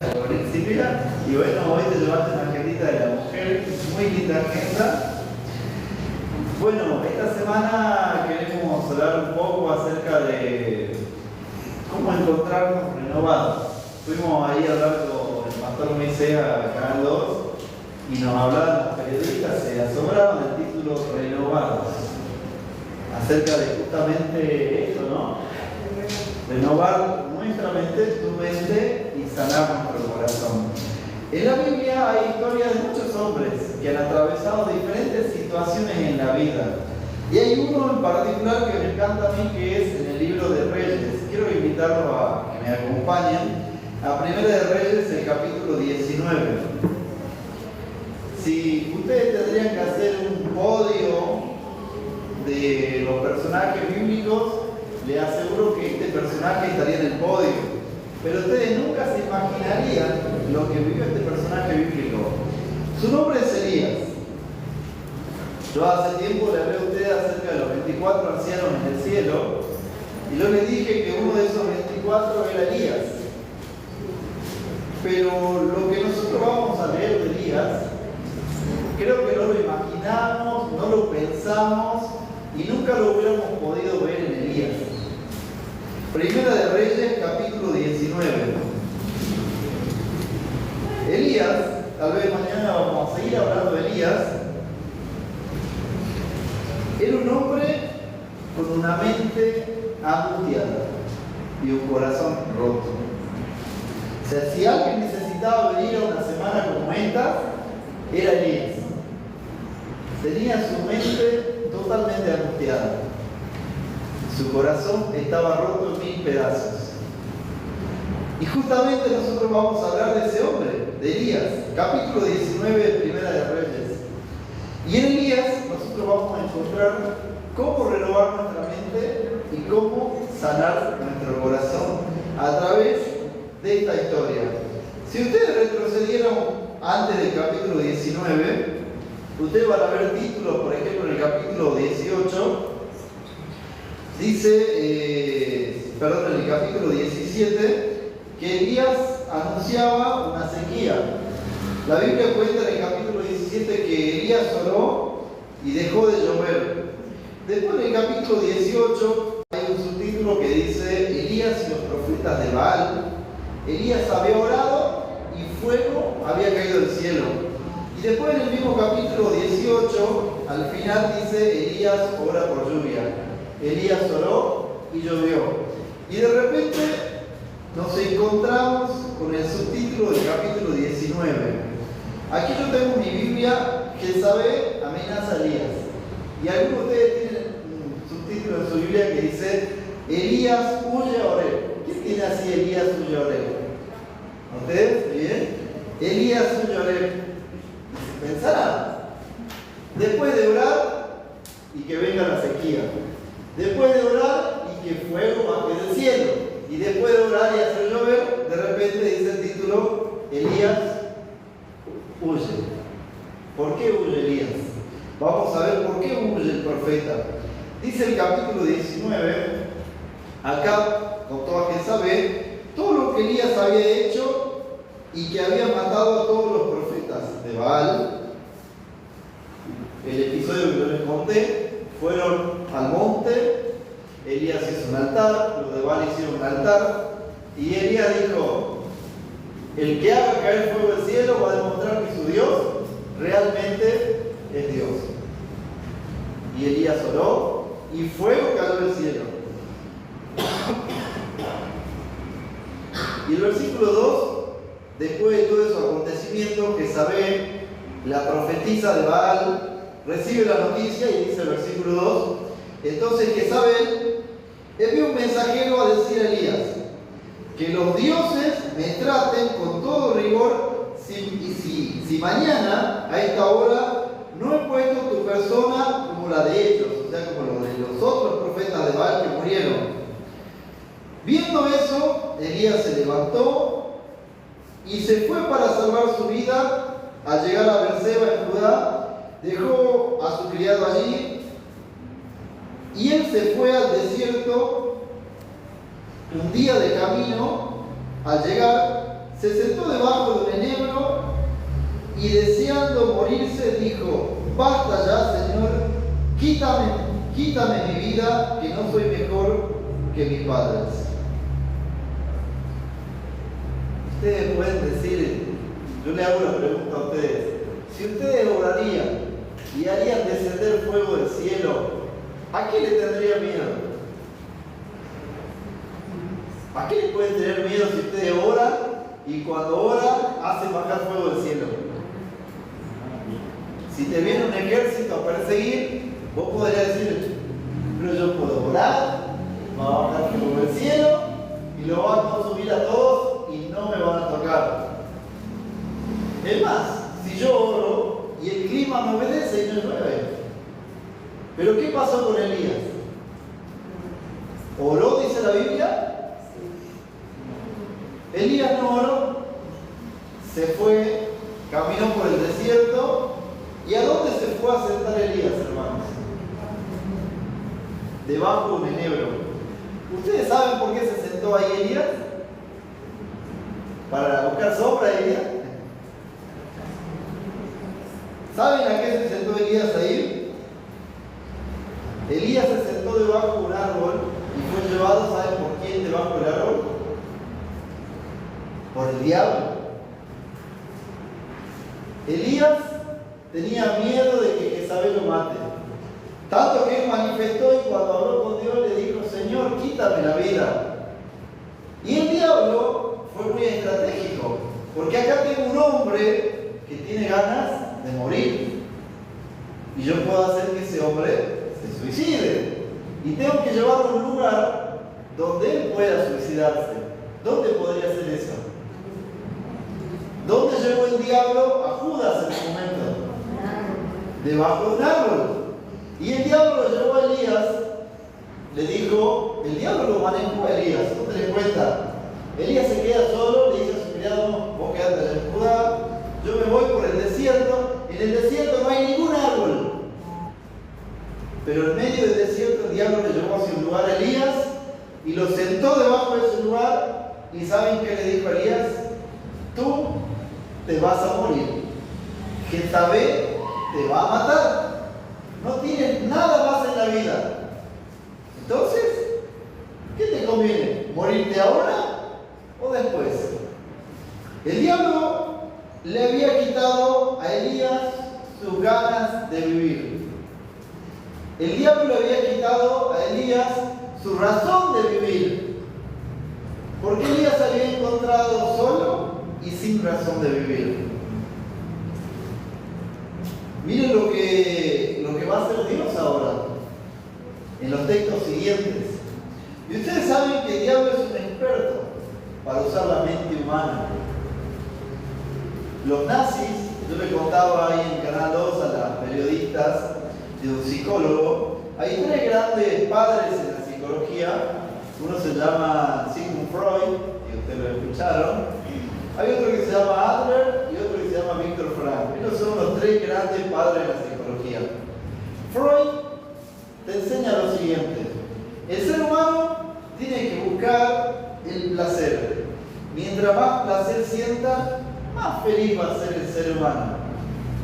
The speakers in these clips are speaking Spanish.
Silvia, y bueno, hoy te llevaste una agendita de la mujer, muy linda agenda. Bueno, esta semana queremos hablar un poco acerca de cómo encontrarnos renovados. Fuimos ahí a hablar con el pastor Moisés a Canal 2 y nos hablaban los periodistas, se asombraban del título Renovados, acerca de justamente esto, ¿no? Renovar nuestra mente, tu mente, y sanar nuestro corazón. En la Biblia hay historias de muchos hombres que han atravesado diferentes situaciones en la vida. Y hay uno en particular que me encanta a mí, que es en el libro de Reyes. Quiero invitarlos a que me acompañen a Primera de Reyes, el capítulo 19. Si ustedes tendrían que hacer un podio de los personajes bíblicos, les aseguro que este personaje estaría en el podio. Pero ustedes nunca se imaginarían lo que vivió este personaje bíblico. Su nombre es Elías. Yo hace tiempo le hablé a ustedes acerca de los 24 ancianos en el cielo, y yo les dije que uno de esos 24 era Elías. Pero lo que nosotros vamos a leer de Elías, creo que no lo imaginamos, no lo pensamos, y nunca lo hubiéramos podido ver en Elías. Primera de Reyes, capítulo 19. Elías, tal vez mañana vamos a seguir hablando de Elías, era un hombre con una mente angustiada y un corazón roto. O sea, si alguien necesitaba venir a una semana como esta, era Elías. Tenía su mente totalmente angustiada. Su corazón estaba roto en 1000 pedazos. Y justamente nosotros vamos a hablar de ese hombre, de Elías, capítulo 19 de Primera de Reyes. Y en Elías nosotros vamos a encontrar cómo renovar nuestra mente y cómo sanar nuestro corazón a través de esta historia. Si ustedes retrocedieron antes del capítulo 19, ustedes van a ver títulos, por ejemplo, en el capítulo 18, dice, en el capítulo 17, que Elías anunciaba una sequía. La Biblia cuenta en el capítulo 17 que Elías oró y dejó de llover. Después en el capítulo 18 hay un subtítulo que dice Elías y los profetas de Baal. Elías había orado y fuego había caído del cielo. Y después en el mismo capítulo 18, al final dice Elías ora por lluvia. Elías oró y llovió. Y de repente nos encontramos con el subtítulo del capítulo 19. Aquí yo tengo mi Biblia, Jezabel amenaza a Elías. Y algunos de ustedes tienen un subtítulo en su Biblia que dice Elías huye a Oreb. ¿Quién tiene así Elías huye a Oreb? ¿Ustedes? ¿Bien? Elías huye a Oreb. Pensarán. Después de orar y que venga la sequía. Después de orar y que fuego baje del cielo. Y después de orar y hacer llover, de repente dice el título, Elías huye. ¿Por qué huye Elías? Vamos a ver por qué huye el profeta. Dice el capítulo 19, acá, con toda Jezabel, todo lo que Elías había hecho y que había matado a todos los profetas de Baal. El episodio que yo les conté, fueron al monte, Elías hizo un altar, los de Baal hicieron un altar, y Elías dijo, el que haga caer fuego del cielo va a demostrar que su Dios realmente es Dios. Y Elías oró, y fuego cayó del cielo. Y el versículo 2, después de todo ese acontecimiento, Jezabel, la profetisa de Baal, recibe la noticia y dice el versículo 2, entonces Jezabel envió un mensajero a decir a Elías, que los dioses me traten con todo rigor si mañana a esta hora no he puesto tu persona como la de ellos, o sea, como la de los otros profetas de Baal que murieron. Viendo eso, Elías se levantó y se fue para salvar su vida. Al llegar a Berseba en Judá, dejó a su criado allí y él se fue al desierto. Un día de camino, al llegar, se sentó debajo de un enebro y deseando morirse dijo: basta ya, Señor, quítame mi vida, que no soy mejor que mis padres. Ustedes pueden decir, yo le hago la pregunta a ustedes, si ustedes orarían y harían descender fuego del cielo, ¿a qué le tendría miedo? ¿A qué le pueden tener miedo si ustedes oran y cuando oran hacen bajar fuego del cielo? Si te viene un ejército a perseguir, vos podrías decir, pero yo puedo orar, va a bajar fuego del cielo y lo van a subir a todos y no me van a tocar. Es más, si yo oro y el clima me obedece y no llueve. Pero ¿qué pasó con Elías? ¿Oró, dice la Biblia? Elías no oró, se fue, caminó por el desierto. ¿Y a dónde se fue a sentar Elías, hermanos? Debajo de un enebro. ¿Ustedes saben por qué se sentó ahí Elías? ¿Para buscar sombra, Elías? ¿Saben a qué se sentó Elías ahí? Elías se sentó debajo de un árbol y fue llevado, ¿saben por quién debajo del árbol? Por el diablo. Elías tenía miedo de que Jezabel lo mate. Tanto que él manifestó y cuando habló con Dios le dijo: Señor, quítame la vida. Y el diablo fue muy estratégico, porque acá tengo un hombre que tiene ganas de morir. Y yo puedo hacer que ese hombre se suicide. Y tengo que llevarlo a un lugar donde él pueda suicidarse. ¿Dónde podría hacer eso? ¿Dónde llevó el diablo a Judas en ese momento? Debajo de un árbol. Y el diablo lo llevó a Elías. Le dijo, el diablo lo manejó a Elías, no te des cuenta. Elías se queda solo, le dice a su criado: vos quedate allá en Judá, yo me voy por el desierto. En el desierto no hay ningún árbol. Pero en medio del desierto el diablo le llevó hacia un lugar a Elías y lo sentó debajo de ese lugar. ¿Y saben qué le dijo a Elías? Tú te vas a morir. Jezabel te va a matar. No tienes nada más en la vida. Entonces, ¿qué te conviene? ¿Morirte ahora o después? El diablo le había quitado a Elías sus ganas de vivir. El diablo le había quitado a Elías su razón de vivir. Porque Elías se había encontrado solo y sin razón de vivir. Miren lo que va a hacer Dios ahora, en los textos siguientes. Y ustedes saben que el diablo es un experto para usar la mente humana. Los nazis, yo le contaba ahí en Canal 2 a las periodistas de un psicólogo, hay tres grandes padres en la psicología. Uno se llama Sigmund Freud, y ustedes lo escucharon. Hay otro que se llama Adler y otro que se llama Viktor Frankl. Estos son los tres grandes padres de la psicología. Freud te enseña lo siguiente: el ser humano tiene que buscar el placer. Mientras más placer sienta, más feliz va a ser el ser humano.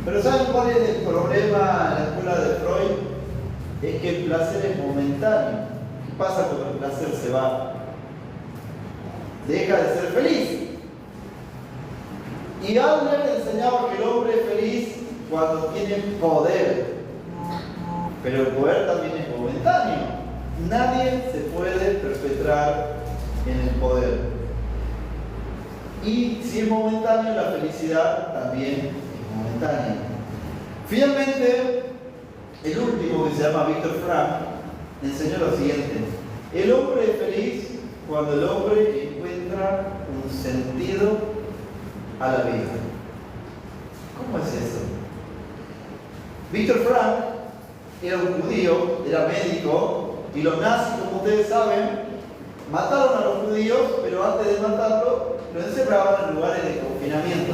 Pero ¿saben cuál es el problema en la escuela de Freud? Es que el placer es momentáneo. ¿Qué pasa cuando el placer se va? Deja de ser feliz. Y Adler enseñaba que el hombre es feliz cuando tiene poder. Pero el poder también es momentáneo. Nadie se puede perpetrar en el poder. Y si es momentáneo, la felicidad también es momentánea. Finalmente, el último, que se llama Viktor Frankl, enseñó lo siguiente: el hombre es feliz cuando el hombre encuentra un sentido a la vida. ¿Cómo es eso? Viktor Frankl era un judío, era médico, y los nazis, como ustedes saben, mataron a los judíos, pero antes de matarlo, lo encerraban en lugares de confinamiento.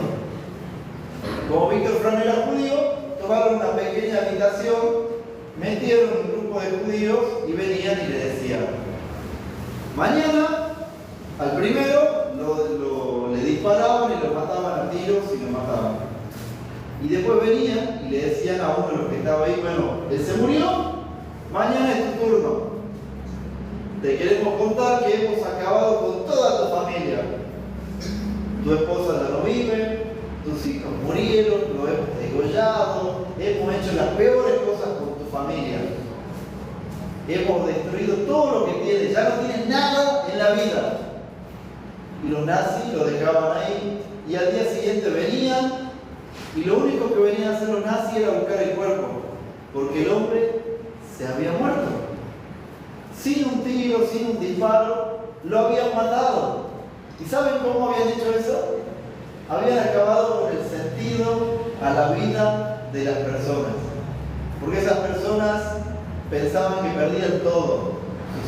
Como Viktor Frankl era judío, tomaron una pequeña habitación, metieron un grupo de judíos y venían y le decían: mañana al primero le disparaban mataban a tiros y lo mataban. Y después venían y le decían a uno de los que estaba ahí, bueno, él se murió, mañana es tu turno. Te queremos contar que hemos acabado con toda tu familia. Tu esposa ya no vive, tus hijos murieron, lo hemos degollado, hemos hecho las peores cosas con tu familia. Hemos destruido todo lo que tienes, ya no tienes nada en la vida. Y los nazis lo dejaban ahí y al día siguiente venían y lo único que venían a hacer los nazis era buscar el cuerpo, porque el hombre se había muerto. Sin un tiro, sin un disparo, lo habían matado. ¿Y saben cómo habían hecho eso? Habían acabado con el sentido a la vida de las personas. Porque esas personas pensaban que perdían todo,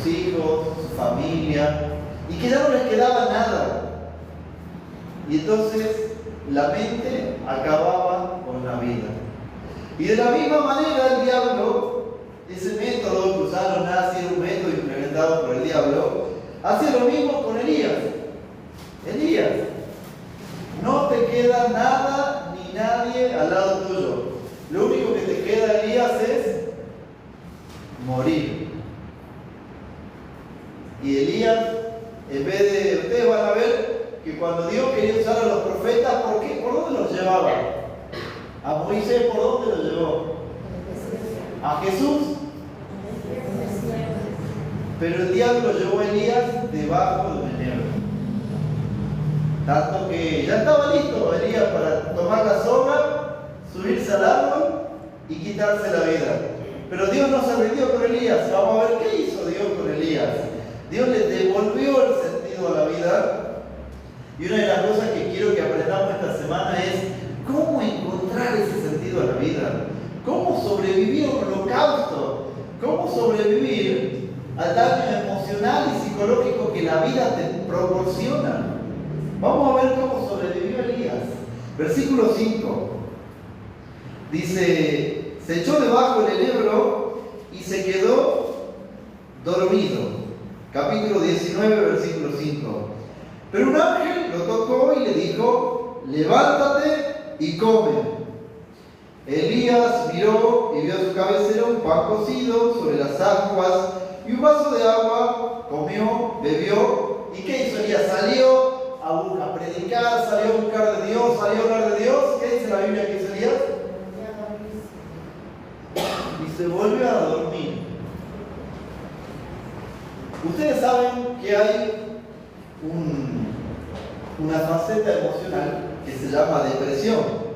sus hijos, su familia, y que ya no les quedaba nada. Y entonces la mente acababa con la vida. Y de la misma manera el diablo, ese método que usaron los nazis, era un método implementado por el diablo, hacía lo mismo con Elías. Elías, no te queda nada ni nadie al lado tuyo. Lo único que te queda, Elías, es morir. Y Elías, en vez de, ustedes van a ver que cuando Dios quería usar a los profetas, ¿por qué? ¿Por dónde los llevaba? A Moisés, ¿por dónde los llevó? A Jesús. Pero el diablo llevó a Elías debajo de un enebro. Tanto que ya estaba listo Elías para tomar la soga, subirse al árbol y quitarse la vida. Pero Dios no se rindió con Elías. Vamos a ver qué hizo Dios con Elías. Dios le devolvió el sentido a la vida. Y una de las cosas que quiero que aprendamos esta semana es cómo encontrar ese sentido a la vida. Cómo sobrevivir a un holocausto. Cómo sobrevivir al daño emocional y psicológico que la vida te proporciona. Vamos a ver cómo sobrevivió Elías. Versículo 5. Dice, se echó debajo del enebro y se quedó dormido. Capítulo 19, versículo 5. Pero un ángel lo tocó y le dijo, levántate y come. Elías miró y vio a su cabecera un pan cocido sobre las aguas y un vaso de agua, comió, bebió. ¿Y qué hizo Elías? Salió a predicar, salió a buscar de Dios, salió a hablar de Dios. ¿Qué dice la Biblia que hizo Elías? Y se volvió a dormir. Ustedes saben que hay una faceta emocional que se llama depresión.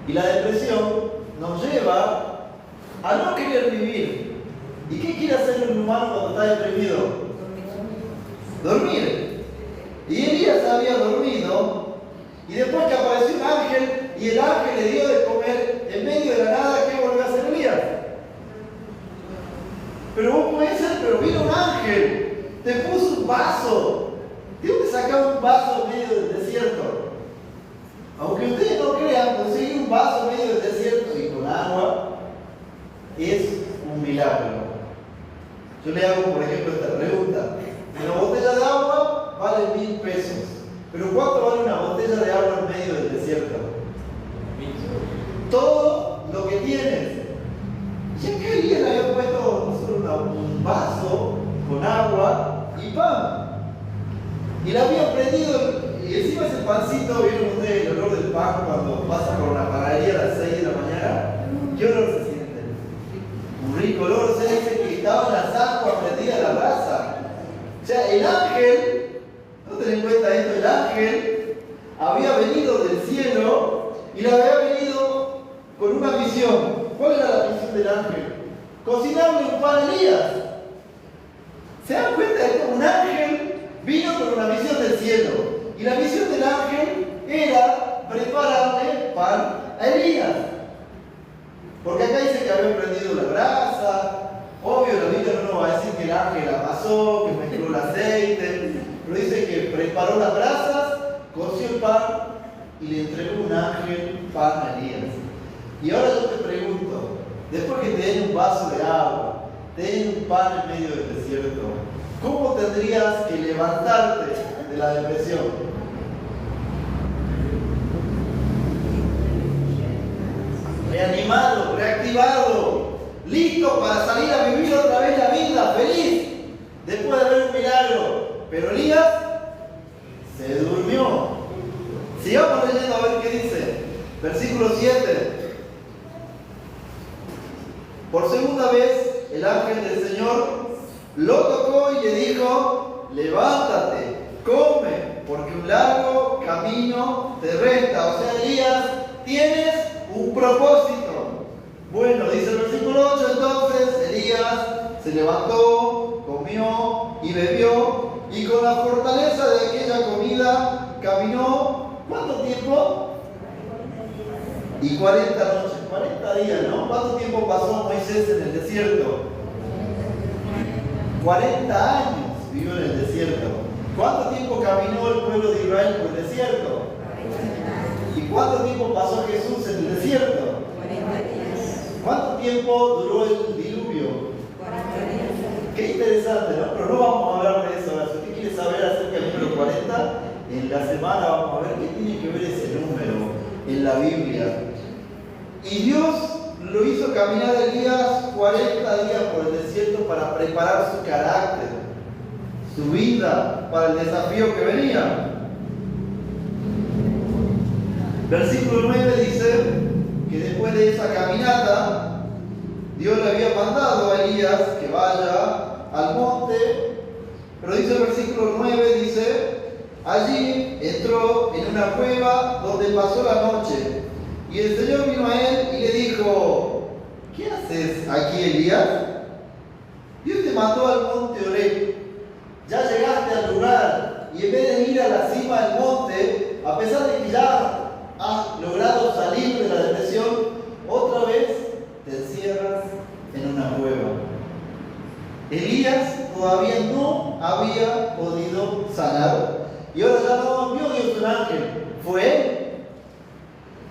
Y la depresión nos lleva a no querer vivir. ¿Y qué quiere hacer un humano cuando está deprimido? Dormir. Y Elías había dormido, y después que apareció un ángel, y el ángel le dio de comer en medio de la nada, ¿qué volvió a hacer Elías? Pero vos podés ser, pero vino un ángel, te puso un vaso. ¿De dónde sacaba un vaso en medio del desierto? Aunque ustedes no crean, conseguir un vaso en medio del desierto y con agua es un milagro. Yo le hago, por ejemplo, esta pregunta. Una botella de agua vale 1.000 pesos. Pero ¿cuánto vale una botella de agua en medio del desierto? Todo lo que tienes. ¿Y a qué Elías le había puesto no solo un vaso con agua y pan? Y le había prendido, y encima ese pancito, ¿vieron ustedes el olor del pan cuando pasa por la panadería a las 6 de la mañana? ¿Qué olor se siente? Un rico olor, se dice que estaban las aguas prendidas a la brasa. O sea, el ángel, no ten en cuenta esto, el ángel había venido del cielo y le había venido con una misión. ¿Cuál era la misión del ángel? Cocinarle un pan a Elías. ¿Se dan cuenta de que un ángel vino con una misión del cielo? Y la misión del ángel era prepararle pan a Elías. Porque acá dice que había prendido la brasa. Obvio, la Biblia no nos va a decir que el ángel amasó, que mezcló el aceite, pero dice que preparó las brasas, coció el pan y le entregó un ángel pan a Elías. Y ahora yo te pregunto, después que te den un vaso de agua, te den un pan en medio del desierto, ¿cómo tendrías que levantarte de la depresión? reactivado, listo para salir a vivir otra vez la vida, feliz, después de ver un milagro. Pero Elías se durmió. Sigamos leyendo a ver qué dice. Versículo 7. Por segunda vez el ángel del Señor lo tocó y le dijo: levántate, come, porque un largo camino te resta. O sea, Elías, tienes un propósito. Bueno, dice el versículo 8, entonces Elías se levantó, comió y bebió, y con la fortaleza de aquella comida caminó, ¿cuánto tiempo? Y 40 noches, 40 días, ¿no? ¿Cuánto tiempo pasó Moisés en el desierto? 40 años vivió en el desierto. ¿Cuánto tiempo caminó el pueblo de Israel por el desierto? ¿Y cuánto tiempo pasó Jesús en el desierto? 40 días. ¿Cuánto tiempo duró el diluvio? 40 días. Qué interesante, ¿no? Pero no vamos a hablar de eso ahora. Si usted quiere saber acerca del número 40, en la semana vamos a ver qué tiene que ver ese número en la Biblia. Y Dios lo hizo caminar a Elías 40 días por el desierto para preparar su carácter, su vida para el desafío que venía. Versículo 9 dice que después de esa caminata, Dios le había mandado a Elías que vaya al monte, pero dice el versículo 9, dice, allí entró en una cueva donde pasó la noche, y el Señor vino a él y le dijo: ¿qué haces aquí, Elías? Dios te mandó al monte Horeb. Ya llegaste al lugar, y en vez de ir a la cima del monte, a pesar de que ya has logrado salir de la depresión, otra vez te encierras en una cueva. Elías todavía no había podido sanar, y ahora ya no envió Dios un ángel, fue él.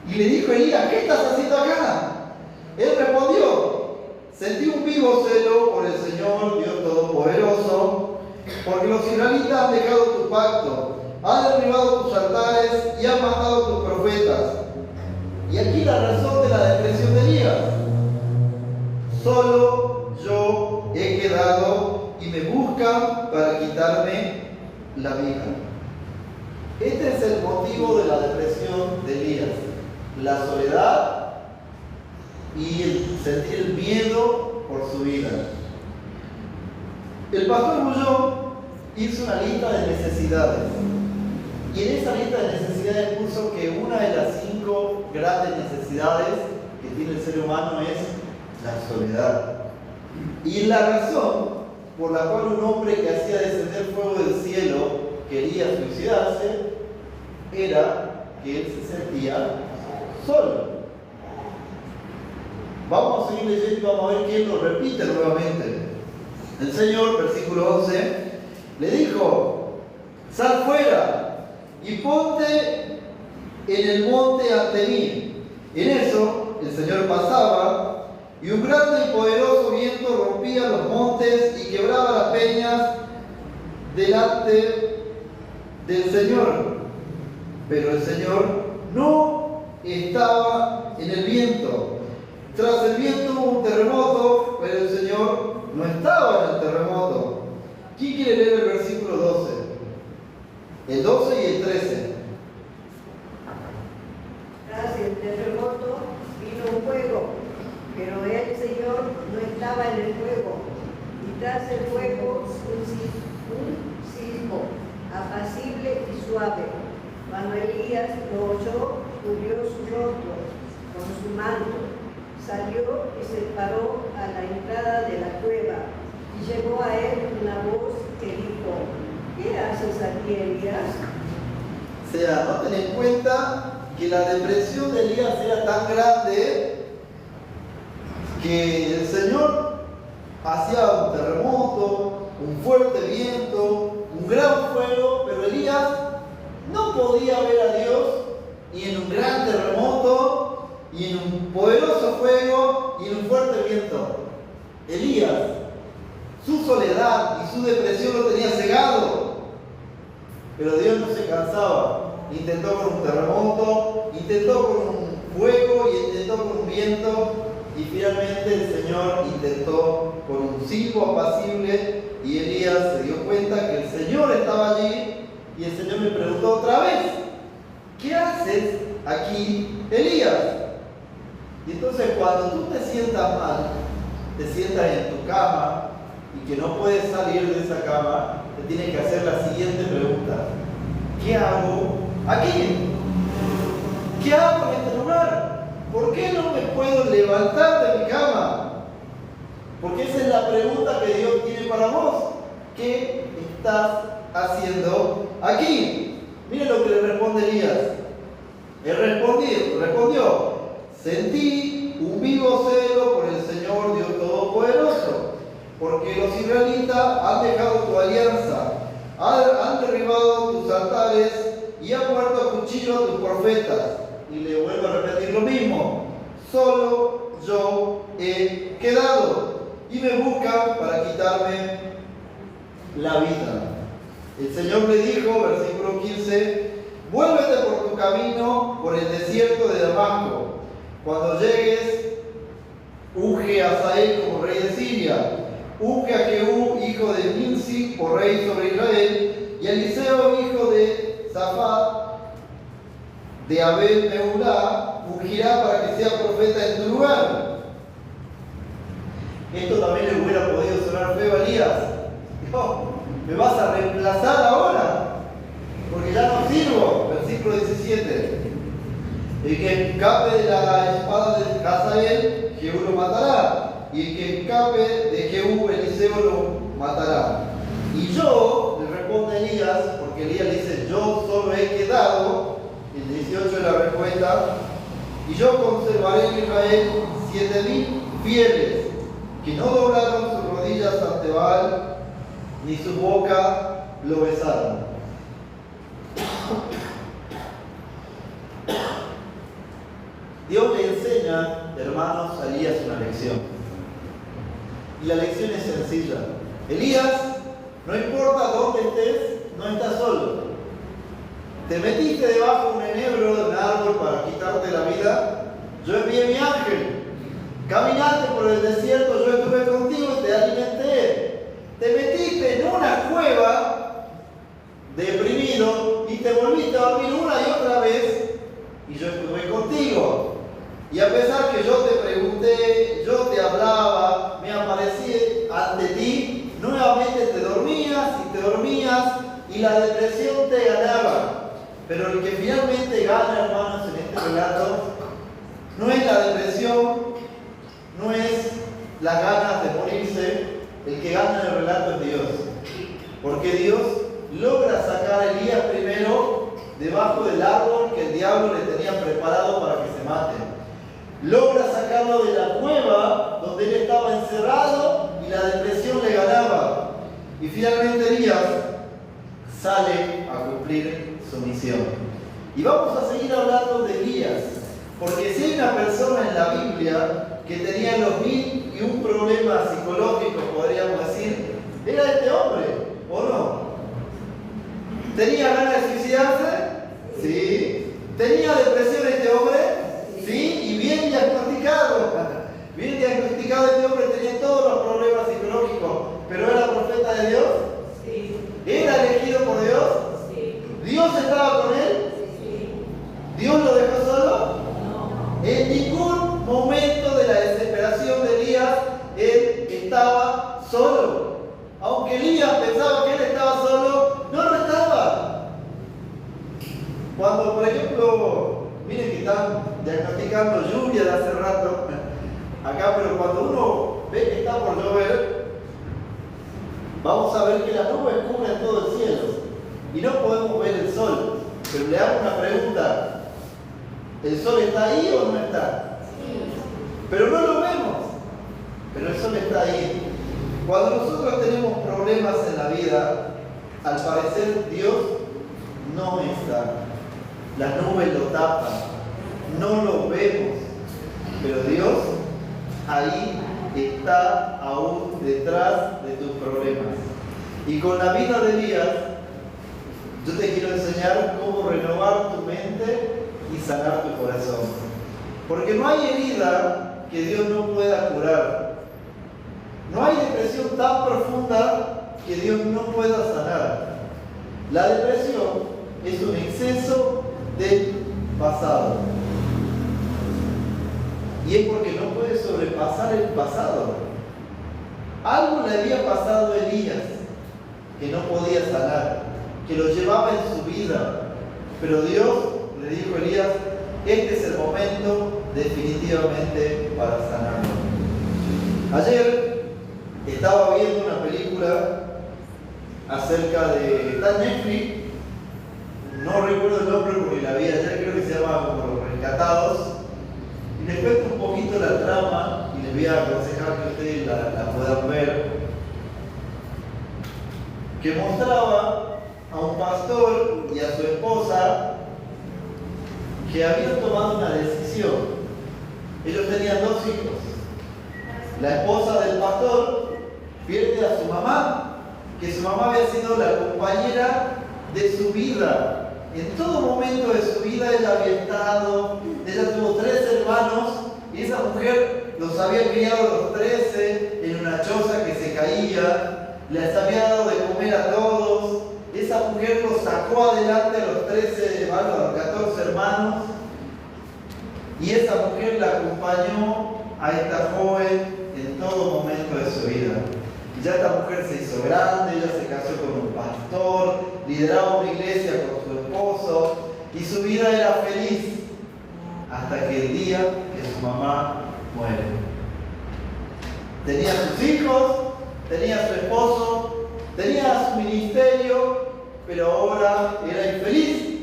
Y le dijo a Elías: ¿qué estás haciendo acá? Él respondió: sentí un vivo celo por el Señor Dios Todopoderoso, porque los israelitas han dejado tu pacto, han derribado tus altares y han matado tus profetas. Y aquí la razón de la depresión de Elías: solo yo he quedado y me buscan para quitarme la vida. Este es el motivo de la depresión de Elías: la soledad y el sentir el miedo por su vida. El pastor Bullón hizo una lista de necesidades, y en esa lista de necesidades puso que una de las 5 grandes necesidades que tiene el ser humano es la soledad. Y la razón por la cual un hombre que hacía descender fuego del cielo quería suicidarse era que él se sentía solo. Vamos a seguir leyendo y vamos a ver quién lo repite nuevamente. El Señor, versículo 11, le dijo: sal fuera y ponte en el monte ante mí. En eso el Señor pasaba, y un grande y poderoso viento rompía los montes y quebraba las peñas delante del Señor. Pero el Señor no estaba en el viento. Tras el viento hubo un terremoto, pero el Señor no estaba en el terremoto. ¿Quién quiere leer el versículo 12? El 12 y el 13. Tras el terremoto vino un fuego, pero el Señor no estaba en el fuego. Y tras el fuego un sismo, apacible y suave. Cuando Elías lo oyó, cubrió su rostro con su manto, salió y se paró a la entrada de la cueva, y llegó a él una voz que dijo: ¿qué haces aquí, Elías? O sea, no ten en cuenta que la depresión de Elías era tan grande que el Señor hacía un terremoto, un fuerte viento, un gran fuego, pero Elías no podía ver a Dios ni en un gran terremoto, y en un poderoso fuego, y en un fuerte viento. Elías, su soledad y su depresión lo tenía cegado. Pero Dios no se cansaba. Intentó con un terremoto, intentó con un fuego y intentó con un viento, y finalmente el Señor intentó con un silbo apacible y Elías se dio cuenta que el Señor estaba allí y el Señor le preguntó otra vez: ¿qué haces aquí, Elías? Y entonces cuando tú te sientas mal, te sientas en tu cama y que no puedes salir de esa cama, te tienes que hacer la siguiente pregunta: ¿qué hago aquí? ¿Qué hago en este lugar? ¿Por qué no me puedo levantar de mi cama? Porque esa es la pregunta que Dios tiene para vos. ¿Qué estás haciendo aquí? Miren lo que le responde Elías. Él respondió: sentí un vivo celo por el Señor Dios Todopoderoso, porque los israelitas han dejado tu alianza, han derribado tus altares y han muerto a cuchillo a tus profetas. Y le vuelvo a repetir lo mismo: solo yo he quedado y me buscan para quitarme la vida. El Señor le dijo, versículo 15: vuélvete por tu camino por el desierto de Damasco. Cuando llegues, unge a Hazael como rey de Siria, unge a Jehú, hijo de Nimsi, por rey sobre Israel, y a Eliseo, hijo de Safat, de Abel Meulá, ungirá para que sea profeta en tu lugar. Esto también le hubiera podido sonar feo a Elías. No, ¿me vas a reemplazar ahora? Porque ya no sirvo. Versículo 17. El que escape de la espada de Hazael, Jehú lo matará. Y el que escape de Jehú, Eliseo lo matará. Y yo, le responde Elías, porque Elías le dice: yo solo he quedado. El 18 es la respuesta: y yo conservaré en Israel 7,000 fieles, que no doblaron sus rodillas ante Baal, ni su boca lo besaron. Dios le enseña, hermanos, a Elías una lección. Y la lección es sencilla. Elías, no importa dónde estés, no estás solo. ¿Te metiste debajo de un enebro de un árbol para quitarte la vida? Yo envié mi ángel. Caminaste por el desierto, yo estuve contigo y te alimenté. Te metiste en una cueva deprimido y te volviste a dormir una y otra vez y yo estuve contigo. Y a pesar que yo te pregunté, yo te hablaba, me aparecí ante ti, nuevamente te dormías y la depresión te ganaba. Pero el que finalmente gana, hermanos, en este relato, no es la depresión, no es las ganas de morirse. El que gana en el relato es Dios. Porque Dios logra sacar a Elías primero debajo del árbol que el diablo le tenía preparado para que se mate. Logra sacarlo de la cueva donde él estaba encerrado y la depresión le ganaba. Y finalmente Elías sale a cumplir su misión. Y vamos a seguir hablando de Elías, porque si hay una persona en la Biblia que tenía los 1001 problemas psicológicos, podríamos decir, era este hombre, ¿o no? ¿Tenía ganas de suicidarse? Sí. ¿Tenía depresión este hombre? Sí, y bien diagnosticado. Bien diagnosticado este hombre, tenía todos los problemas psicológicos, pero ¿era profeta de Dios? Sí. ¿Era elegido por Dios? Sí. ¿Dios estaba con él? Sí. ¿Dios lo dejó solo? No. En ningún momento de la desesperación de Elías, él estaba solo. Aunque Elías pensaba que él estaba solo, no lo estaba. Cuando, por ejemplo, miren que están diagnosticando lluvia de hace rato, acá, pero cuando uno ve que está por llover, vamos a ver que las nubes cubren todo el cielo y no podemos ver el sol. Pero le hago una pregunta: ¿el sol está ahí o no está? Pero no lo vemos, pero el sol está ahí. Cuando nosotros tenemos problemas en la vida, al parecer Dios no está. Las nubes lo tapan, no lo vemos, pero Dios ahí está aún detrás de tus problemas. Y con la vida de Elías, yo te quiero enseñar cómo renovar tu mente y sanar tu corazón. Porque no hay herida que Dios no pueda curar. No hay depresión tan profunda que Dios no pueda sanar. La depresión es un exceso del pasado. Y es porque no puede sobrepasar el pasado. Algo le había pasado a Elías que no podía sanar, que lo llevaba en su vida. Pero Dios le dijo a Elías, este es el momento definitivamente para sanarlo. Ayer estaba viendo una película acerca de... está en Netflix, no recuerdo el nombre porque la vi ayer, creo que se llama como Los Rescatados. Y les cuento un poquito la trama y les voy a aconsejar que ustedes la puedan ver. Que mostraba a un pastor y a su esposa que habían tomado una decisión. Ellos tenían 2 hijos. La esposa del pastor pierde a su mamá, que su mamá había sido la compañera de su vida. En todo momento de su vida ella había estado, ella tuvo 3 hermanos y esa mujer los había criado los 13 en una choza que se caía, les había dado de comer a todos. Esa mujer los sacó adelante a los 13, a los 14 hermanos y esa mujer la acompañó a esta joven en todo momento de su vida. Y ya esta mujer se hizo grande, ella se casó con un pastor, lideraba una iglesia con su esposo y su vida era feliz hasta que el día que su mamá muere. Tenía sus hijos, tenía su esposo, tenía su ministerio, pero ahora era infeliz.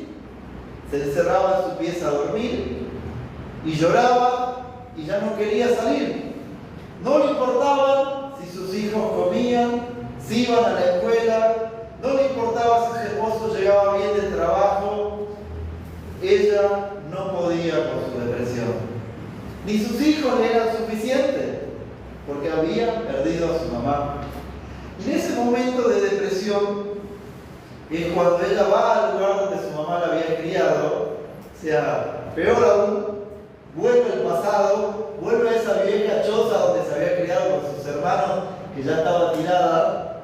Se encerraba en su pieza a dormir y lloraba y ya no quería salir. No le importaba si sus hijos comían, si iban a la escuela, no le importaba si su esposo llegaba bien del trabajo. Ella no podía con su depresión. Ni sus hijos le eran suficientes porque había perdido a su mamá. Y en ese momento de depresión es cuando ella va al lugar donde su mamá la había criado, o sea, peor aún, vuelve al pasado, vuelve a esa vieja choza donde se había criado con sus hermanos, que ya estaba tirada,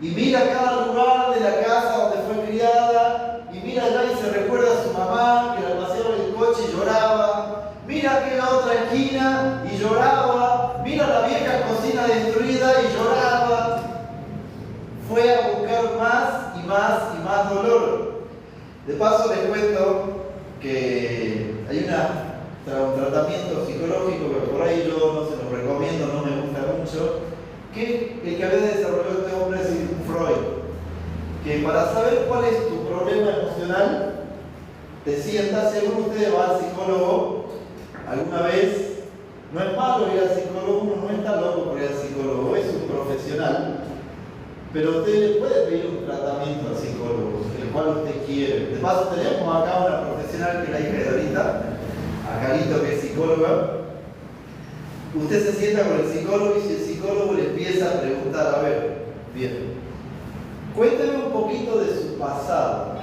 y mira cada lugar de la casa donde fue criada, y mira allá y se recuerda a su mamá, que la paseaba en el coche y lloraba, mira aquella otra esquina y lloraba, mira la vieja cocina destruida y lloraba. Fue a buscar más y más y más dolor. De paso les cuento que hay un tratamiento psicológico que por ahí yo no se lo recomiendo, no me gusta mucho, que el que había desarrollado este hombre es Sigmund Freud, que para saber cuál es tu problema emocional, te sientas, si alguno de ustedes va al psicólogo alguna vez, no es malo ir al psicólogo, uno no está loco por ir al psicólogo, es un profesional. Pero usted le puede pedir un tratamiento al psicólogo, el cual usted quiere. De paso tenemos acá una profesional que es la hija de ahorita, a Carito, que es psicóloga. Usted se sienta con el psicólogo y si el psicólogo le empieza a preguntar, a ver, bien, cuénteme un poquito de su pasado.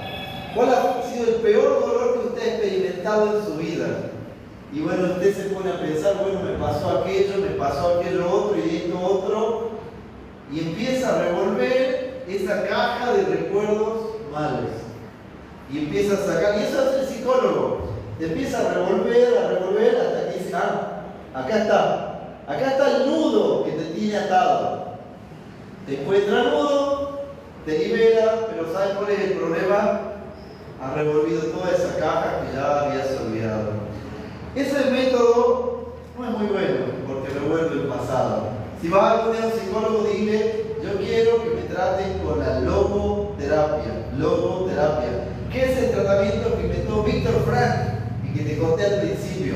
¿Cuál ha sido el peor dolor que usted ha experimentado en su vida? Y bueno, usted se pone a pensar, bueno, me pasó aquello otro y esto otro. Y empieza a revolver esa caja de recuerdos malos. Y empieza a sacar, y eso hace el psicólogo. Te empieza a revolver hasta que dice, acá está el nudo que te tiene atado. Te encuentra el nudo, te libera, pero ¿sabes cuál es el problema? Has revolvido toda esa caja que ya habías olvidado. Ese método no es muy bueno porque revuelve el pasado. Si vas a acudir a un psicólogo, dile, yo quiero que me traten con la logoterapia. Logoterapia, que es el tratamiento que inventó Víctor Frank y que te conté al principio.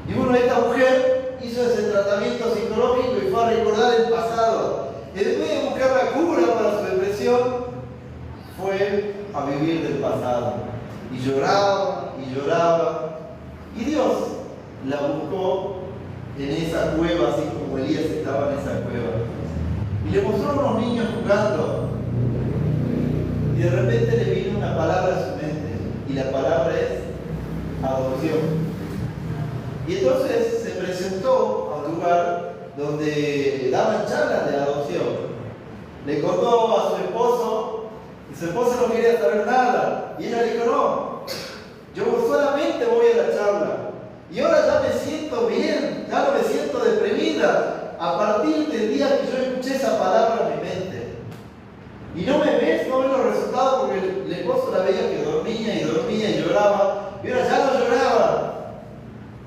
Y bueno, esta mujer hizo ese tratamiento psicológico y fue a recordar el pasado. Y después de buscar la cura para su depresión, fue a vivir del pasado. Y lloraba, y lloraba. Y Dios la buscó en esa cueva, así como Elías estaba en esa cueva. Y le mostró a unos niños jugando. Y de repente le vino una palabra a su mente. Y la palabra es adopción. Y entonces se presentó a un lugar donde daban charlas de adopción. Le contó a su esposo y su esposo no quería saber nada. Y ella dijo, no, yo solamente voy a la charla. Y ahora ya me siento bien, ya no me siento deprimida. A partir del día que yo escuché esa palabra en mi mente. Y no ves los resultados porque el esposo la veía que dormía y lloraba. Y ahora ya no lloraba.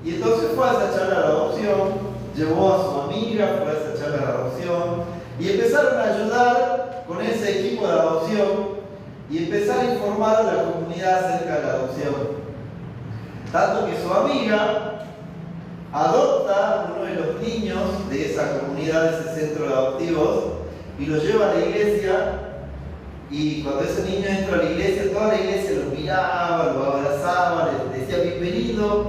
Y entonces fue a esa charla de adopción, llevó a su amiga, fue a esa charla de adopción. Y empezaron a ayudar con ese equipo de adopción y empezar a informar a la comunidad acerca de la adopción. Tanto que su amiga adopta uno de los niños de esa comunidad, de ese centro de adoptivos, y lo lleva a la iglesia. Y cuando ese niño entra a la iglesia, toda la iglesia lo miraba, lo abrazaba, le decía bienvenido,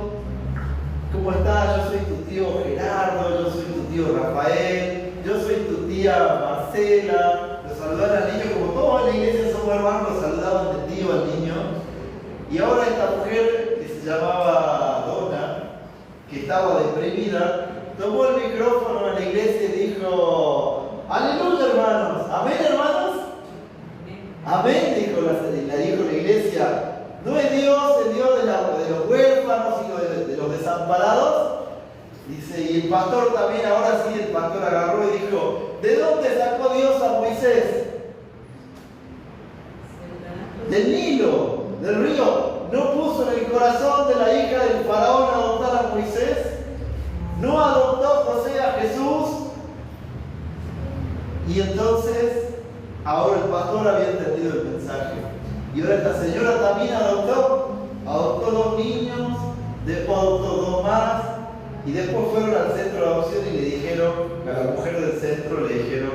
¿cómo estás? Yo soy tu tío Gerardo, yo soy tu tío Rafael, yo soy tu tía Marcela. Lo saludaban al niño como todos en la iglesia somos hermanos, lo saludaban de tío al niño. Y ahora esta mujer que se llamaba Donna, que estaba deprimida, tomó el micrófono en la iglesia y dijo, aleluya hermanos, amén hermanos. Amén, dijo la iglesia. No es Dios el Dios de los huérfanos, sino de los desamparados. Dice, y el pastor también, ahora sí, el pastor agarró y dijo, ¿de dónde sacó Dios a Moisés? Del Nilo, del río. ¿No puso en el corazón de la hija del faraón adoptar a Moisés? ¿No adoptó José a Jesús? Y entonces, ahora el pastor había entendido el mensaje. Y ahora esta señora también adoptó 2 niños, después adoptó 2 más, y después fueron al centro de adopción y le dijeron, a la mujer del centro le dijeron,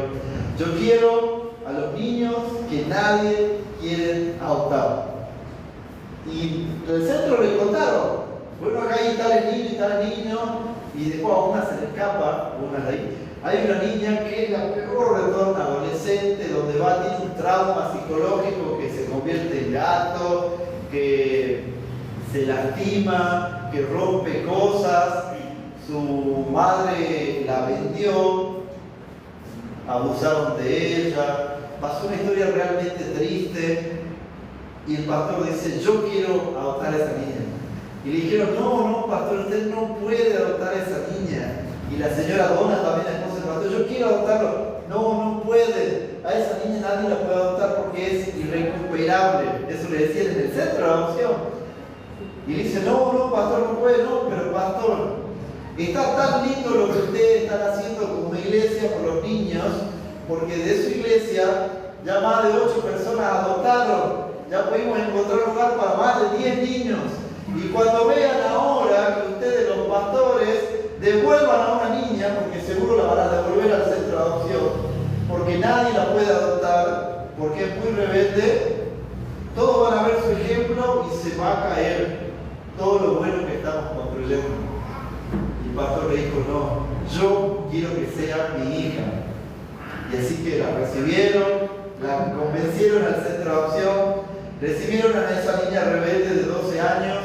yo quiero a los niños que nadie quiere adoptar. Y el centro le contaron, bueno, acá hay tales niños y tales niños, y después a una se le escapa, una de ahí. Hay una niña que es la peor de todas, una adolescente, donde tiene un trauma psicológico que se convierte en gato, que se lastima, que rompe cosas. Su madre la vendió, abusaron de ella, pasó una historia realmente triste. Y el pastor dice, yo quiero adoptar a esa niña. Y le dijeron, no, pastor, usted no puede adoptar a esa niña. Y la señora Donna también, la esposa del pastor, yo quiero adoptarlo. No puede. A esa niña nadie la puede adoptar porque es irrecuperable. Eso le decían en el centro de adopción. Y le dice, no, pastor, no puede. No, pero pastor, está tan lindo lo que ustedes están haciendo como iglesia por los niños, porque de su iglesia ya más de 8 personas adoptaron. Ya pudimos encontrar lugar para más de 10 niños. Y cuando vean ahora que ustedes, los pastores, devuelvan a una niña, porque seguro la van a devolver al centro de adopción, porque nadie la puede adoptar, porque es muy rebelde, todos van a ver su ejemplo y se va a caer todo lo bueno que estamos construyendo. Y el pastor le dijo, no, yo quiero que sea mi hija. Y así que la recibieron, la convencieron al centro de adopción, recibieron a esa niña rebelde de 12 años,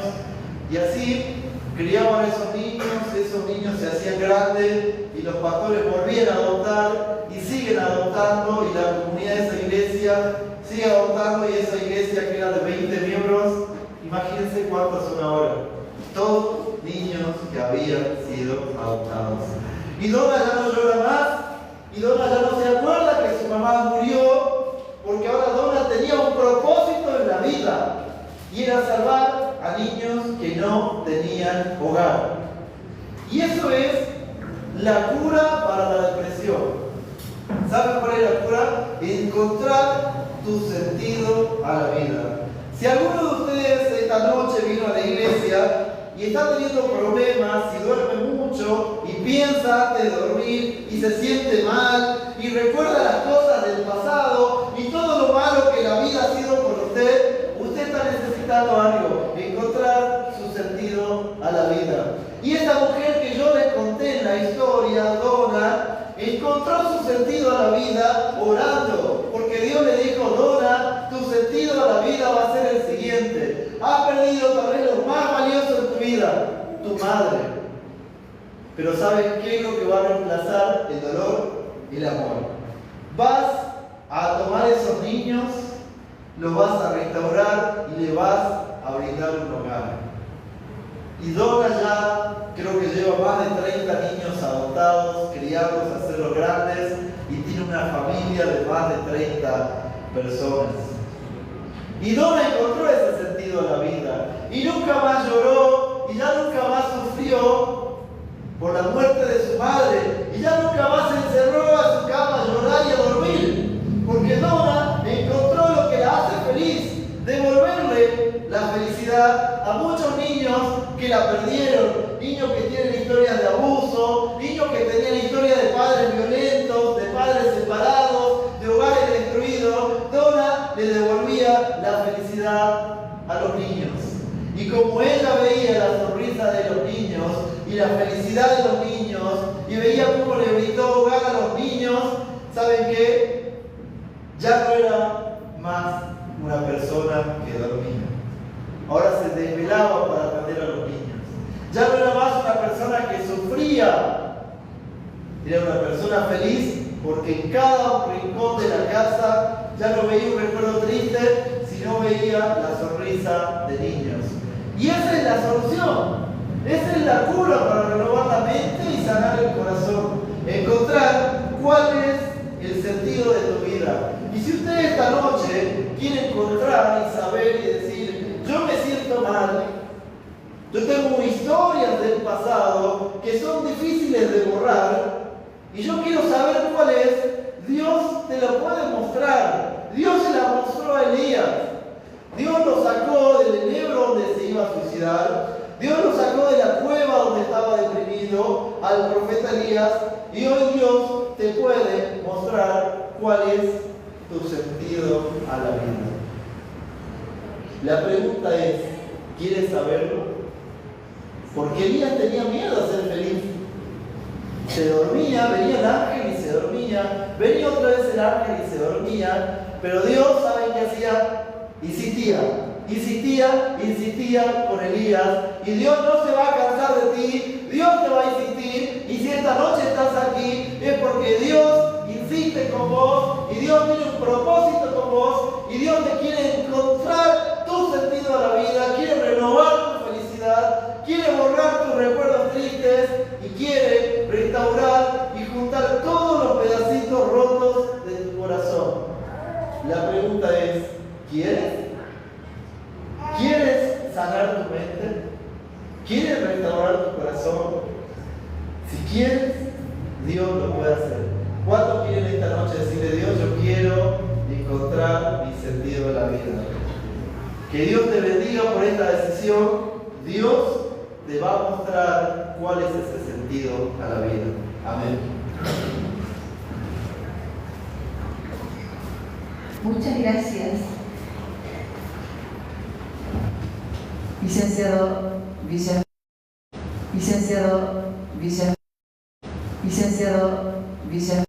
y así criaban a esos niños se hacían grandes, y los pastores volvían a adoptar, y siguen adoptando, y la comunidad de esa iglesia sigue adoptando, y esa iglesia que era de 20 miembros, imagínense cuántos son ahora. Todos niños que habían sido adoptados. Y Donna ya no llora más, y Donna ya no se acuerda que su mamá murió, porque ahora Donna tenía un propósito en la vida, y era salvar a niños que no tenían hogar. Y eso es la cura para la depresión. ¿Saben cuál es la cura? Encontrar tu sentido a la vida. Si alguno de ustedes esta noche vino a la iglesia y está teniendo problemas y duerme mucho y piensa antes de dormir y se siente mal y recuerda las cosas del pasado y todo lo malo que la vida ha sido con usted está necesitando algo, encontrar su sentido a la vida. Y esta mujer que yo les conté en la historia, Donna, encontró su sentido a la vida orando, porque Dios le dijo, Donna, tu sentido a la vida va a ser el siguiente: has perdido tal vez lo más valioso en tu vida, tu madre. Pero ¿sabes qué es lo que va a reemplazar el dolor? El amor. Vas a tomar esos niños, los vas a restaurar y le vas a brindar un hogar. Y Donna ya creo que lleva más de 30 niños adoptados, criados, a hacerlos grandes, y tiene una familia de más de 30 personas. Y Donna encontró ese sentido a la vida. Y nunca más lloró, y ya nunca más sufrió por la muerte de su madre. Y ya nunca más se encerró a su cama a llorar y a dormir. Porque Donna encontró lo que la hace feliz, devolverle la felicidad a muchos niños que la perdieron. Niños que tienen historias de abuso, niños que tenían historias de padres violentos, de padres separados, de hogares destruidos. Donna le devolvía la felicidad a los niños. Y como ella veía la sonrisa de los niños y la felicidad de los niños, y veía cómo le brindó hogar a los niños, ¿saben qué? Ya no era más una persona que dormía. Ahora se desvelaba para atender a los niños. Ya no era más una persona que sufría. Era una persona feliz porque en cada rincón de la casa ya no veía un recuerdo triste, sino veía la sonrisa de niños. Y esa es la solución. Esa es la cura para renovar la mente y sanar el corazón. Encontrar cuál es el sentido de tu vida. Y si usted esta noche quiere encontrar y saber y decir, yo me siento mal, yo tengo historias del pasado que son difíciles de borrar, y yo quiero saber cuál es, Dios te lo puede mostrar. Dios se la mostró a Elías. Dios lo sacó del enebro donde se iba a suicidar. Dios lo sacó de la cueva donde estaba deprimido al profeta Elías. Y hoy Dios te puede mostrar cuál es tu sentido a la vida. La pregunta es, ¿quieres saberlo? Porque Elías tenía miedo a ser feliz. Se dormía, venía el ángel y se dormía, venía otra vez el ángel y se dormía, pero Dios, ¿saben qué hacía? Insistía con Elías, y Dios no se va a cansar de ti, Dios te va a insistir, y si esta noche estás aquí, es porque Dios insiste con vos, y Dios tiene un propósito con vos, y Dios te quiere encontrar tu sentido a la vida, quiere renovar tu felicidad, quiere borrar tus recuerdos tristes, y quiere restaurar y juntar todos los pedacitos rotos de tu corazón. La pregunta es, ¿quieres? ¿Quieres sanar tu mente? ¿Quieres restaurar tu corazón? Si quieres, Dios lo puede hacer. ¿Cuántos quieren esta noche decirle a Dios, yo quiero encontrar mi sentido de la vida? Que Dios te bendiga por esta decisión. Dios te va a mostrar cuál es ese sentido a la vida. Amén. Muchas gracias, licenciado Villa.